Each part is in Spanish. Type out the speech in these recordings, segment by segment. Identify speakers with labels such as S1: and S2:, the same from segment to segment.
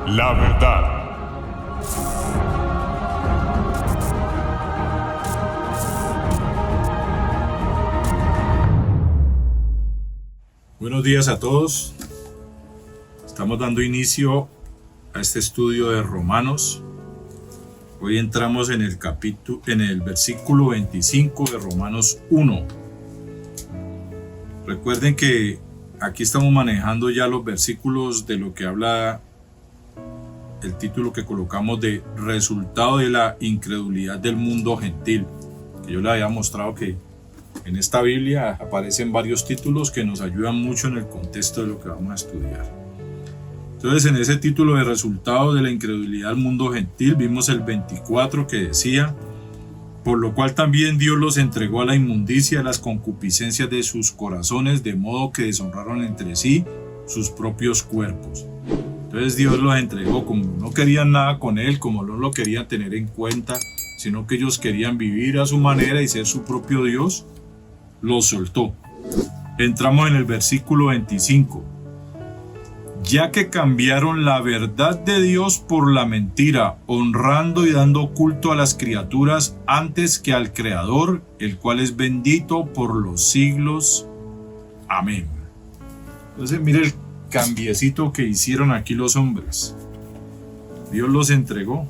S1: La verdad. Buenos días a todos. Estamos dando inicio a este estudio de Romanos. Hoy entramos en el versículo 25 de Romanos 1. Recuerden que aquí estamos manejando ya los versículos de lo que habla el título que colocamos de resultado de la incredulidad del mundo gentil. Que yo les había mostrado que en esta Biblia aparecen varios títulos que nos ayudan mucho en el contexto de lo que vamos a estudiar. Entonces, en ese título de resultado de la incredulidad del mundo gentil, vimos el 24 que decía: por lo cual también Dios los entregó a la inmundicia, a las concupiscencias de sus corazones, de modo que deshonraron entre sí sus propios cuerpos. Entonces Dios los entregó, como no querían nada con él, como no lo querían tener en cuenta, sino que ellos querían vivir a su manera y ser su propio Dios, los soltó. Entramos en el versículo 25. Ya que cambiaron la verdad de Dios por la mentira, honrando y dando culto a las criaturas antes que al Creador, el cual es bendito por los siglos. Amén. Entonces mire el cambiecito que hicieron aquí los hombres. Dios los entregó.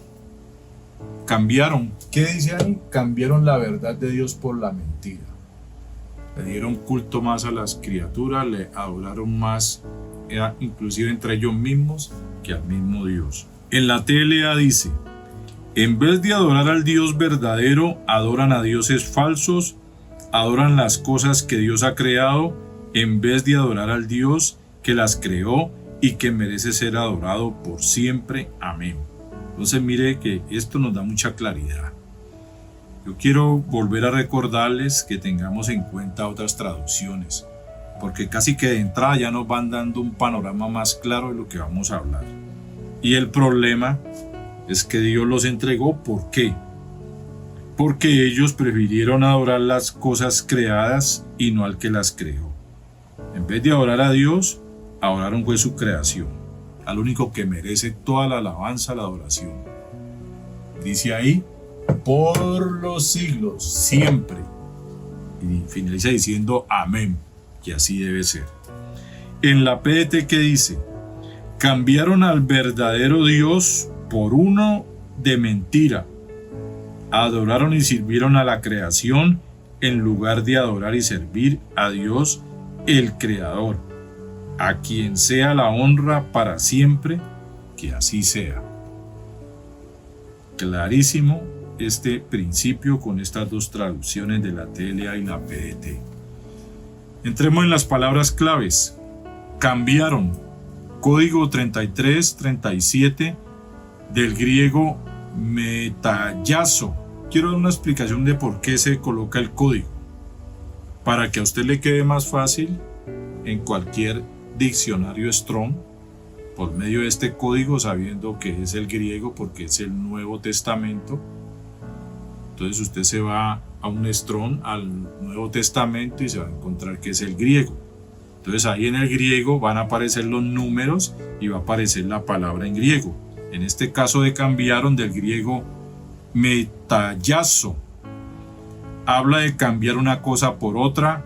S1: Cambiaron. ¿Qué dice ahí? Cambiaron la verdad de Dios por la mentira. Le dieron culto más a las criaturas, le adoraron más, inclusive entre ellos mismos, que al mismo Dios. En la TLA dice: en vez de adorar al Dios verdadero, adoran a dioses falsos, adoran las cosas que Dios ha creado, en vez de adorar al Dios que las creó y que merece ser adorado por siempre. Amén. Entonces mire que esto nos da mucha claridad. Yo quiero volver a recordarles que tengamos en cuenta otras traducciones, porque casi que de entrada ya nos van dando un panorama más claro de lo que vamos a hablar. Y el problema es que Dios los entregó. ¿Por qué? Porque ellos prefirieron adorar las cosas creadas y no al que las creó. En vez de adorar a Dios, adoraron fue su creación, al único que merece toda la alabanza, la adoración. Dice ahí: por los siglos, siempre. Y finaliza diciendo amén, que así debe ser. En la PDT, ¿qué dice? Cambiaron al verdadero Dios por uno de mentira. Adoraron y sirvieron a la creación en lugar de adorar y servir a Dios, el Creador, a quien sea la honra para siempre, que así sea. Clarísimo este principio con estas dos traducciones de la TLA y la PDT. Entremos en las palabras claves. Cambiaron. Código 3337 del griego metallazo. Quiero dar una explicación de por qué se coloca el código, para que a usted le quede más fácil en cualquier diccionario Strong, por medio de este código, sabiendo que es el griego porque es el Nuevo Testamento. Entonces usted se va a un Strong, al Nuevo Testamento, y se va a encontrar que es el griego. Entonces ahí en el griego van a aparecer los números y va a aparecer la palabra en griego. En este caso de cambiaron, del griego metallazo. Habla de cambiar una cosa por otra,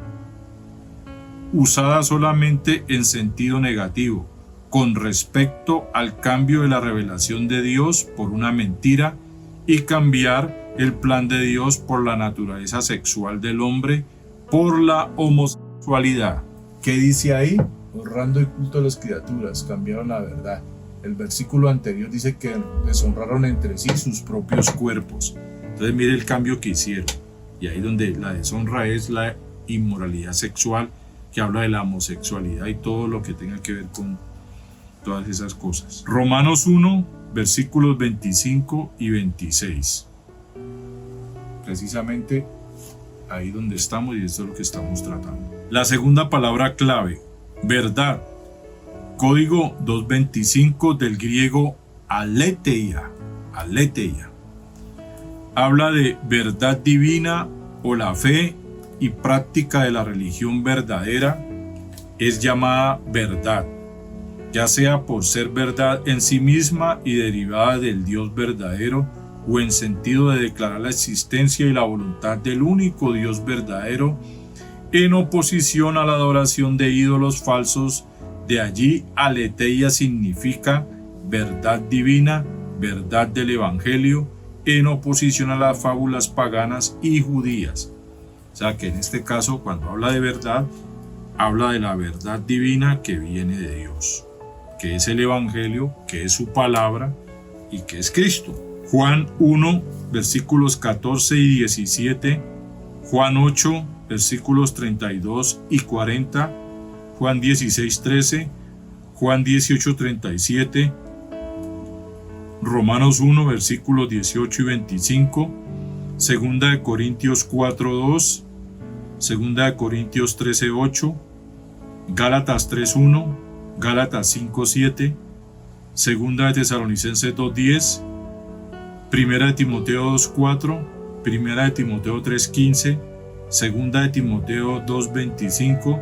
S1: usada solamente en sentido negativo, con respecto al cambio de la revelación de Dios por una mentira, y cambiar el plan de Dios por la naturaleza sexual del hombre, por la homosexualidad. ¿Qué dice ahí? Honrando y culto a las criaturas, cambiaron la verdad. El versículo anterior dice que deshonraron entre sí sus propios cuerpos. Entonces mire el cambio que hicieron. Y ahí donde la deshonra es la inmoralidad sexual, que habla de la homosexualidad y todo lo que tenga que ver con todas esas cosas. Romanos 1, versículos 25 y 26. Precisamente ahí donde estamos, y esto es lo que estamos tratando. La segunda palabra clave, verdad. Código 225 del griego aletheia. Aletheia. Habla de verdad divina o la fe y práctica de la religión verdadera. Es llamada verdad. ya sea por ser verdad en sí misma y derivada del Dios verdadero, o en sentido de declarar la existencia y la voluntad del único Dios verdadero, en oposición a la adoración de ídolos falsos. De allí aletheia significa verdad divina, verdad del Evangelio, en oposición a las fábulas paganas y judías. O sea que en este caso, cuando habla de verdad, habla de la verdad divina que viene de Dios, que es el Evangelio, que es su palabra y que es Cristo. Juan 1, versículos 14 y 17, Juan 8, versículos 32 y 40, Juan 16, 13, Juan 18, 37, Romanos 1, versículos 18 y 25, Segunda de Corintios 4, 2, Segunda de Corintios 13, 8, Gálatas 3, 1, Gálatas 5, 7, Segunda de Tesalonicenses 2, 10, Primera de Timoteo 2, 4, Primera de Timoteo 3, 15, Segunda de Timoteo 2, 25,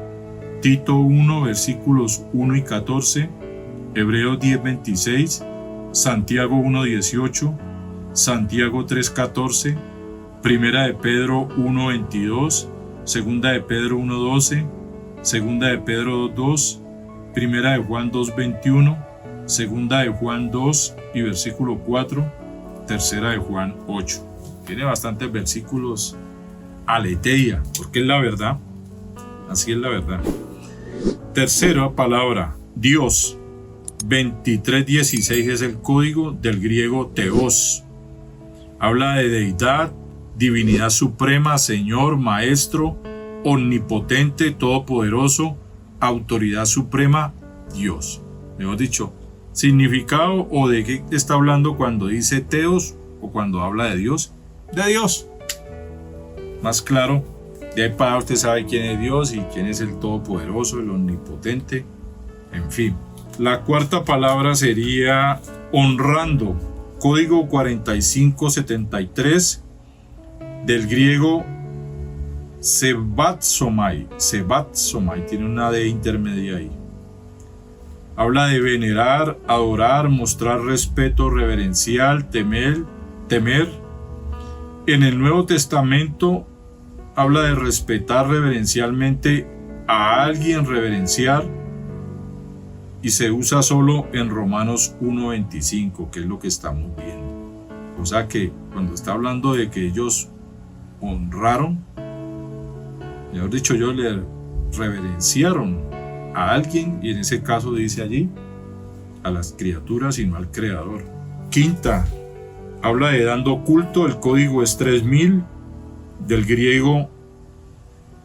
S1: Tito 1, versículos 1 y 14, Hebreos 10, 26, Santiago 1, 18, Santiago 3, 14, Primera de Pedro 1, 22, Segunda de Pedro 1, 12, Segunda de Pedro 2, 2, Primera de Juan 2, 21, Segunda de Juan 2 y versículo 4, Tercera de Juan 8. Tiene bastantes versículos. Aletheia, porque es la verdad. Así es la verdad. Tercera palabra, Dios. 23:16 es el código del griego Theos. Habla de deidad, divinidad suprema, Señor, Maestro, omnipotente, todopoderoso, autoridad suprema, Dios. Mejor dicho, significado o de qué está hablando cuando dice Theos o cuando habla de Dios. De Dios. Más claro, de ahí para usted sabe quién es Dios y quién es el todopoderoso, el omnipotente, en fin. La cuarta palabra sería honrando. Código 4573 del griego sebatsomai. Sebatsomai tiene una D intermedia ahí. Habla de venerar, adorar, mostrar respeto reverencial, temer. En el Nuevo Testamento habla de respetar reverencialmente a alguien, reverenciar, y se usa solo en Romanos 1:25, que es lo que estamos viendo. O sea que cuando está hablando de que ellos honraron, mejor dicho, ellos le reverenciaron a alguien, y en ese caso dice allí a las criaturas y no al Creador. Quinta, habla de dando culto. El código es 3000 del griego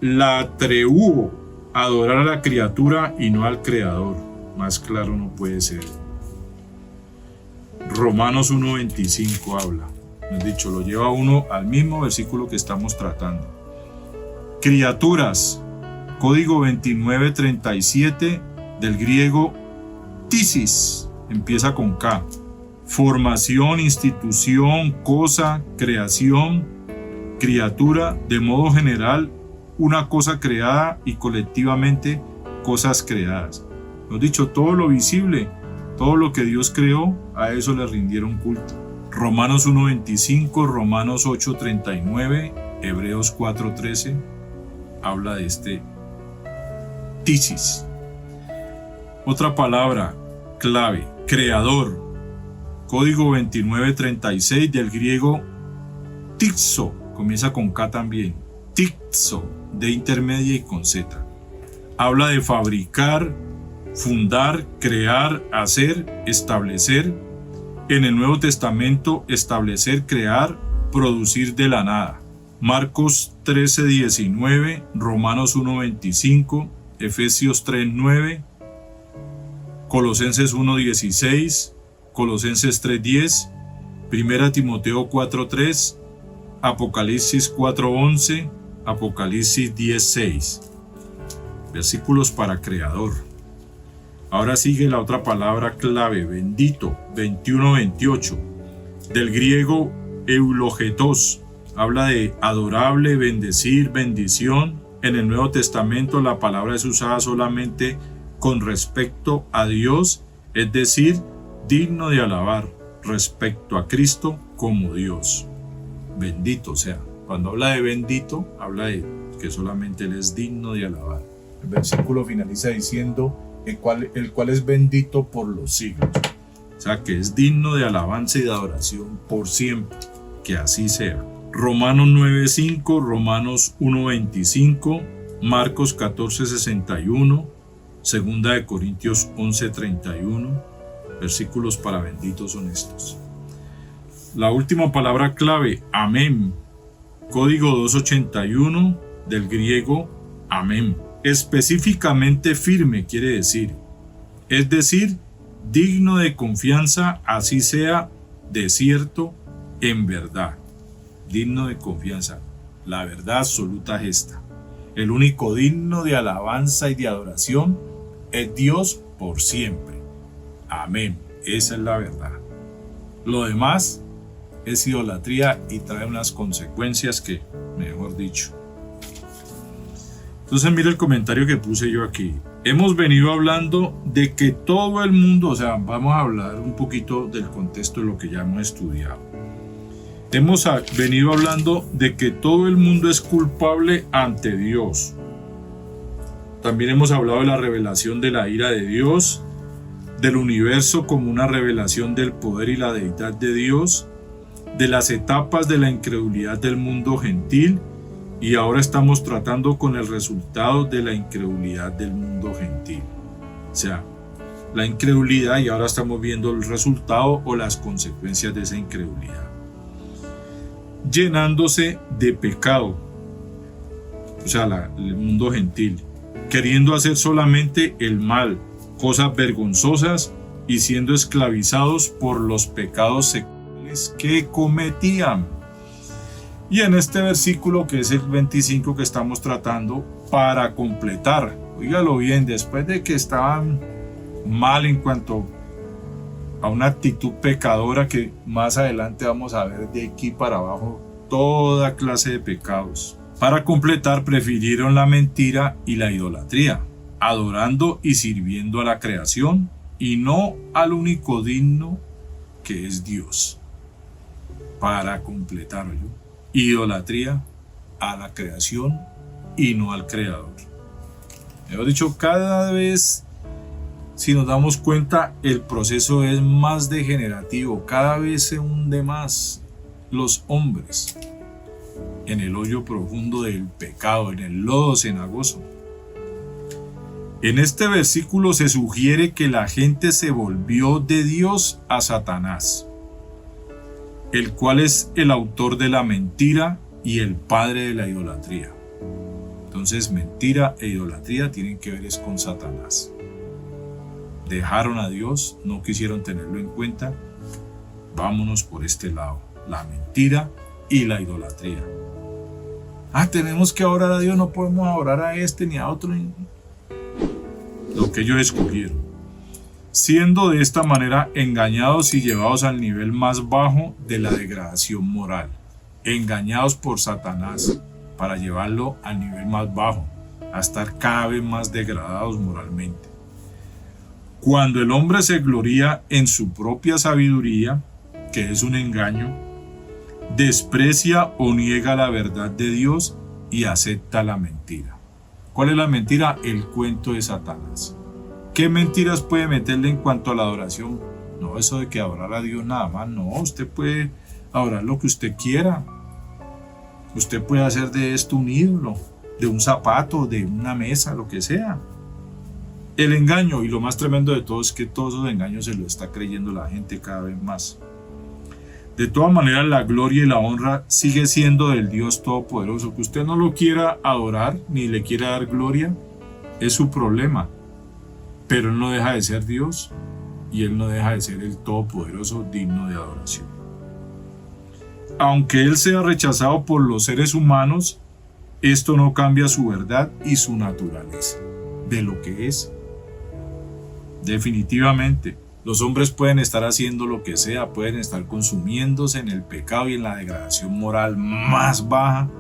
S1: latreuo, adorar a la criatura y no al Creador. Más claro no puede ser. Romanos 1:25 habla. Es dicho, lo lleva uno al mismo versículo que estamos tratando. Criaturas. Código 2937 del griego tisis. Empieza con K. Formación, institución, cosa, creación, criatura, de modo general, una cosa creada y colectivamente cosas creadas. Nos dicho, todo lo visible, todo lo que Dios creó, a eso le rindieron culto. Romanos 1:25, Romanos 8:39, Hebreos 4:13, habla de este tisis. Otra palabra clave, creador. Código 2936 del griego tixo, comienza con K también. Tixo, de intermedia y con Z. Habla de fabricar, fundar, crear, hacer, establecer. En el Nuevo Testamento, establecer, crear, producir de la nada. Marcos 13:19, Romanos 1:25, Efesios 3:9, Colosenses 1:16, Colosenses 3:10, Primera Timoteo 4:3, Apocalipsis 4:11, Apocalipsis 10:6. Versículos para creador. Ahora sigue la otra palabra clave, bendito, 21:28, del griego eulogetos. Habla de adorable, bendecir, bendición. En el Nuevo Testamento la palabra es usada solamente con respecto a Dios, es decir, digno de alabar respecto a Cristo como Dios. Bendito sea. Cuando habla de bendito, habla de que solamente Él es digno de alabar. El versículo finaliza diciendo el cual es bendito por los siglos. O sea, que es digno de alabanza y de adoración por siempre. Que así sea. Romanos 9:5, Romanos 1:25, Marcos 14:61, Segunda de Corintios 11:31, versículos para benditos son estos. La última palabra clave, amén. Código 281 del griego amén. Específicamente firme quiere decir, es decir, digno de confianza, así sea de cierto en verdad. Digno de confianza. La verdad absoluta es esta. El único digno de alabanza y de adoración es Dios por siempre. Amén. Esa es la verdad. Lo demás es idolatría y trae unas consecuencias que, mejor dicho. Entonces mira el comentario que puse yo aquí. Hemos venido hablando de que todo el mundo, o sea, vamos a hablar un poquito del contexto de lo que ya hemos estudiado. Hemos venido hablando de que todo el mundo es culpable ante Dios. También hemos hablado de la revelación de la ira de Dios, del universo como una revelación del poder y la deidad de Dios, de las etapas de la incredulidad del mundo gentil, y ahora estamos tratando con el resultado de la incredulidad del mundo gentil. O sea, la incredulidad, y ahora estamos viendo el resultado o las consecuencias de esa incredulidad. Llenándose de pecado, o sea, el mundo gentil, queriendo hacer solamente el mal, cosas vergonzosas, y siendo esclavizados por los pecados sexuales que cometían. Y en este versículo, que es el 25 que estamos tratando, para completar, óigalo bien, después de que estaban mal en cuanto a una actitud pecadora, que más adelante vamos a ver de aquí para abajo toda clase de pecados. Para completar, prefirieron la mentira y la idolatría, adorando y sirviendo a la creación y no al único digno que es Dios. Para completarlo, idolatría a la creación y no al creador. Hemos dicho, cada vez, si nos damos cuenta, el proceso es más degenerativo. Cada vez se hunde más los hombres en el hoyo profundo del pecado, en el lodo cenagoso. En este versículo se sugiere que la gente se volvió de Dios a Satanás, el cual es el autor de la mentira y el padre de la idolatría. Entonces, mentira e idolatría tienen que ver es con Satanás. Dejaron a Dios, no quisieron tenerlo en cuenta. Vámonos por este lado, la mentira y la idolatría. Tenemos que adorar a Dios, no podemos adorar a este ni a otro. Lo que ellos escogieron. Siendo de esta manera engañados y llevados al nivel más bajo de la degradación moral. Engañados por Satanás para llevarlo al nivel más bajo, a estar cada vez más degradados moralmente. Cuando el hombre se gloría en su propia sabiduría, que es un engaño, desprecia o niega la verdad de Dios y acepta la mentira. ¿Cuál es la mentira? El cuento de Satanás. ¿Qué mentiras puede meterle en cuanto a la adoración? No, eso de que adorar a Dios nada más, no, usted puede adorar lo que usted quiera. Usted puede hacer de esto un ídolo, de un zapato, de una mesa, lo que sea. El engaño, y lo más tremendo de todo es que todos esos engaños se lo está creyendo la gente cada vez más. De todas maneras, la gloria y la honra sigue siendo del Dios Todopoderoso. Que usted no lo quiera adorar ni le quiera dar gloria, es su problema. Pero Él no deja de ser Dios y Él no deja de ser el Todopoderoso digno de adoración. Aunque Él sea rechazado por los seres humanos, esto no cambia su verdad y su naturaleza de lo que es. Definitivamente, los hombres pueden estar haciendo lo que sea, pueden estar consumiéndose en el pecado y en la degradación moral más baja,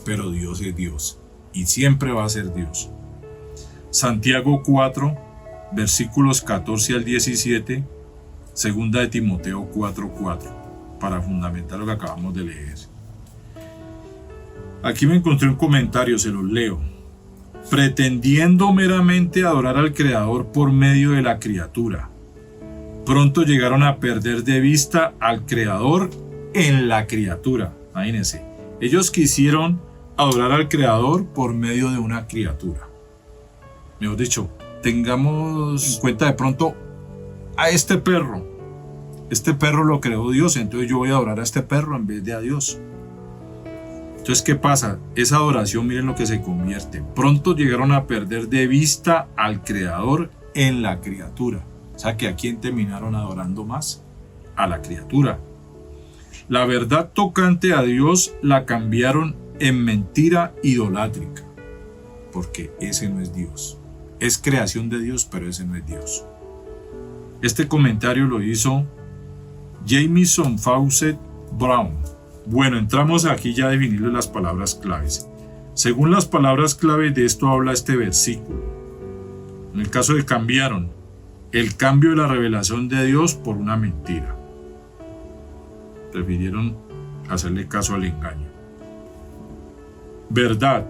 S1: pero Dios es Dios y siempre va a ser Dios. Santiago 4, versículos 14 al 17, segunda de Timoteo 4:4, para fundamentar lo que acabamos de leer. Aquí me encontré un comentario, se los leo. Pretendiendo meramente adorar al Creador por medio de la criatura, pronto llegaron a perder de vista al Creador en la criatura. Imagínense, ellos quisieron adorar al Creador por medio de una criatura. Mejor dicho, tengamos en cuenta de pronto a este perro. Este perro lo creó Dios, entonces yo voy a adorar a este perro en vez de a Dios. Entonces, ¿qué pasa? Esa adoración, miren lo que se convierte. Pronto llegaron a perder de vista al Creador en la criatura. O sea, que ¿a quién terminaron adorando más? A la criatura. La verdad tocante a Dios la cambiaron en mentira idolátrica, porque ese no es Dios. Es creación de Dios, pero ese no es Dios. Este comentario lo hizo Jamieson Fawcett Brown. Bueno, entramos aquí ya a definirle las palabras claves. Según las palabras claves de esto habla este versículo. En el caso de cambiaron, el cambio de la revelación de Dios por una mentira. Prefirieron hacerle caso al engaño. Verdad,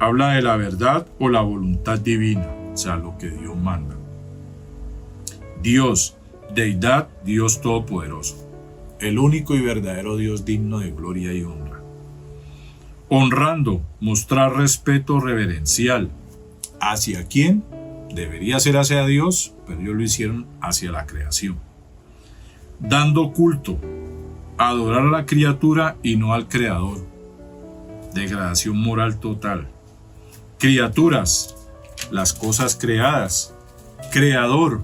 S1: habla de la verdad o la voluntad divina, o sea, lo que Dios manda. Dios, deidad, Dios todopoderoso. El único y verdadero Dios digno de gloria y honra. Honrando, mostrar respeto reverencial. ¿Hacia quién? Debería ser hacia Dios, pero ellos lo hicieron hacia la creación. Dando culto, adorar a la criatura y no al Creador. Degradación moral total. Criaturas, las cosas creadas. Creador,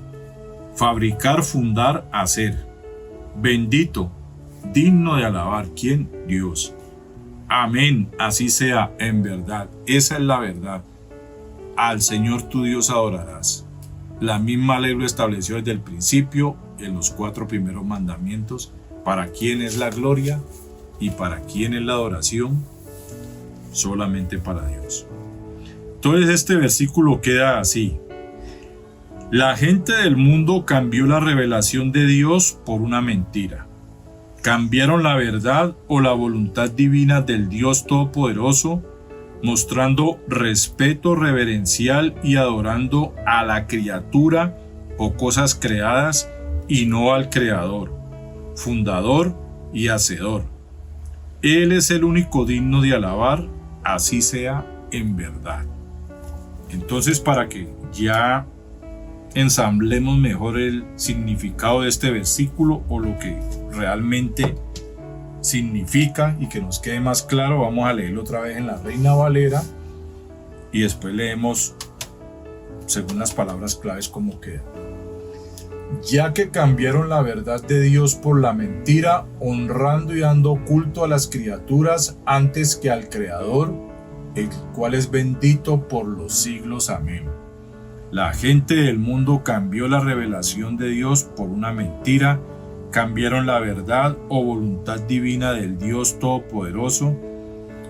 S1: fabricar, fundar, hacer. Bendito, digno de alabar. ¿Quién? Dios. Amén, así sea, en verdad. Esa es la verdad. Al Señor tu Dios adorarás. La misma ley lo estableció desde el principio en los 4 primeros mandamientos. ¿Para quién es la gloria y para quién es la adoración? Solamente para Dios. Entonces este versículo queda así. La gente del mundo cambió la revelación de Dios por una mentira. Cambiaron la verdad o la voluntad divina del Dios Todopoderoso, mostrando respeto reverencial y adorando a la criatura o cosas creadas y no al Creador, fundador y hacedor. Él es el único digno de alabar, así sea en verdad. Entonces, para que ya ensamblemos mejor el significado de este versículo o lo que realmente significa y que nos quede más claro, vamos a leerlo otra vez en la Reina Valera y después leemos según las palabras claves cómo queda. Ya que cambiaron la verdad de Dios por la mentira, honrando y dando culto a las criaturas antes que al Creador, el cual es bendito por los siglos. Amén. La gente del mundo cambió la revelación de Dios por una mentira, cambiaron la verdad o voluntad divina del Dios Todopoderoso,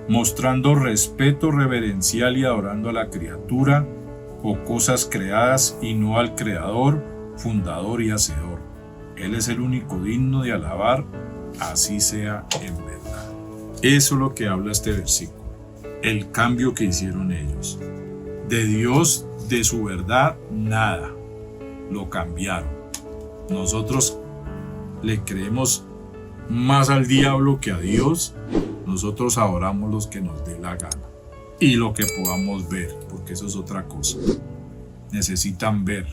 S1: mostrando respeto reverencial y adorando a la criatura o cosas creadas y no al Creador, fundador y hacedor. Él es el único digno de alabar, así sea en verdad. Eso es lo que habla este versículo. El cambio que hicieron ellos. De Dios, de su verdad, nada. Lo cambiaron. Nosotros le creemos más al diablo que a Dios. Nosotros adoramos los que nos dé la gana y lo que podamos ver, porque eso es otra cosa. Necesitan ver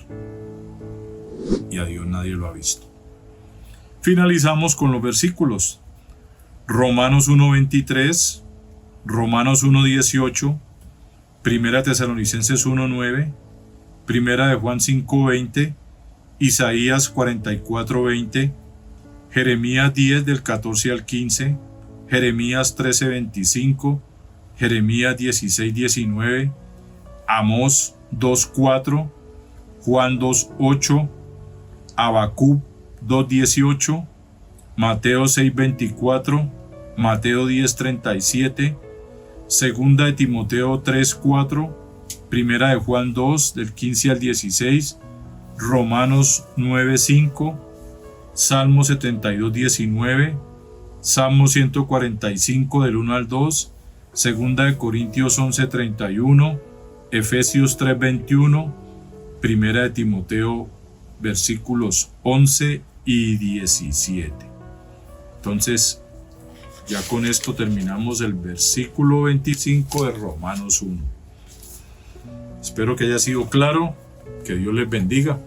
S1: y a Dios nadie lo ha visto. Finalizamos con los versículos. Romanos 1:23, Romanos 1:18, Primera Tesalonicenses 1:9, Primera de Juan 5:20, Isaías 44:20, Jeremías 10 del 14 al 15, Jeremías 13:25, Jeremías 16:19, Amós 2:4, Juan 2:8, Habacuc 2:18, Mateo 6:24, Mateo 10:37, Segunda de Timoteo 3:4, Primera de Juan 2 del 15 al 16, Romanos 9:5, Salmo 72:19, Salmo 145 del 1 al 2, Segunda de Corintios 11:31, Efesios 3:21, Primera de Timoteo versículos 11 y 17. Entonces, ya con esto terminamos el versículo 25 de Romanos 1. Espero que haya sido claro. Que Dios les bendiga.